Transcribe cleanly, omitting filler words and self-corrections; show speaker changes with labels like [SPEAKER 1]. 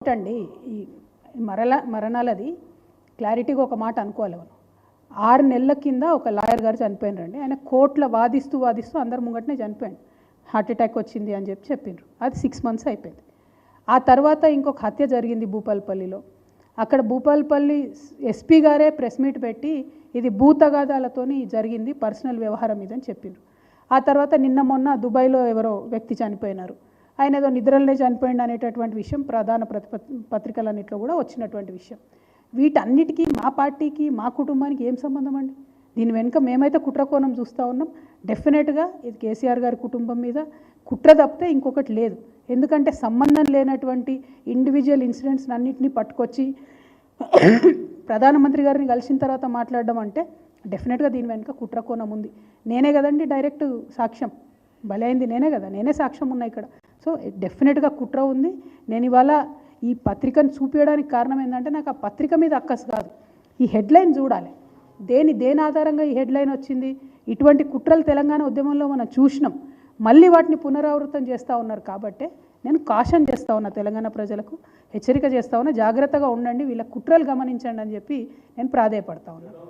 [SPEAKER 1] అండి ఈ మరణాలది క్లారిటీగా ఒక మాట అనుకోవాలి. మనం 6 నెలల కింద ఒక లాయర్ గారు చనిపోయినారండి. ఆయన కోర్టులో వాదిస్తూ అందరి ముంగటనే చనిపోయాడు. హార్ట్ అటాక్ వచ్చింది అని చెప్పిండ్రు. అది 6 మంత్స్ అయిపోయింది. ఆ తర్వాత ఇంకొక హత్య జరిగింది భూపాలపల్లిలో. అక్కడ భూపాలపల్లి ఎస్పీ గారే ప్రెస్ మీట్ పెట్టి ఇది భూతగాదాలతోని జరిగింది, పర్సనల్ వ్యవహారం ఇదని చెప్పిండ్రు. ఆ తర్వాత నిన్న మొన్న దుబాయ్లో ఎవరో వ్యక్తి చనిపోయినారు, ఆయన ఏదో నిద్రలనే చనిపోయింది అనేటటువంటి విషయం ప్రధాన పత్రికలన్నింటిలో కూడా వచ్చినటువంటి విషయం. వీటన్నిటికీ మా పార్టీకి మా కుటుంబానికి ఏం సంబంధం అండి? దీని వెనుక మేమైతే కుట్రకోణం చూస్తూ ఉన్నాం. డెఫినెట్గా ఇది కేసీఆర్ గారి కుటుంబం మీద కుట్ర తప్పితే ఇంకొకటి లేదు. ఎందుకంటే సంబంధం లేనటువంటి ఇండివిజువల్ ఇన్సిడెంట్స్ అన్నింటినీ పట్టుకొచ్చి ప్రధానమంత్రి గారిని కలిసిన తర్వాత మాట్లాడడం అంటే డెఫినెట్గా దీని వెనుక కుట్రకోణం ఉంది. నేనే కదండి డైరెక్ట్ సాక్ష్యం, బలైంది నేనే కదా, నేనే సాక్ష్యం ఉన్నా ఇక్కడ. సో డెఫినెట్గా కుట్ర ఉంది. నేను ఇవాళ ఈ పత్రికను చూపించడానికి కారణం ఏంటంటే నాకు ఆ పత్రిక మీద అక్కసు కాదు, ఈ హెడ్లైన్ చూడాలి. దేని ఆధారంగా ఈ హెడ్లైన్ వచ్చింది? ఇటువంటి కుట్రలు తెలంగాణ ఉద్యమంలో మనం చూసినాం, మళ్ళీ వాటిని పునరావృతం చేస్తూ ఉన్నారు. కాబట్టి నేను కాషన్ చేస్తూ ఉన్నా, తెలంగాణ ప్రజలకు హెచ్చరిక చేస్తూ ఉన్నా, జాగ్రత్తగా ఉండండి, వీళ్ళ కుట్రలు గమనించండి అని చెప్పి నేను ప్రాధేయపడతా ఉన్నాను.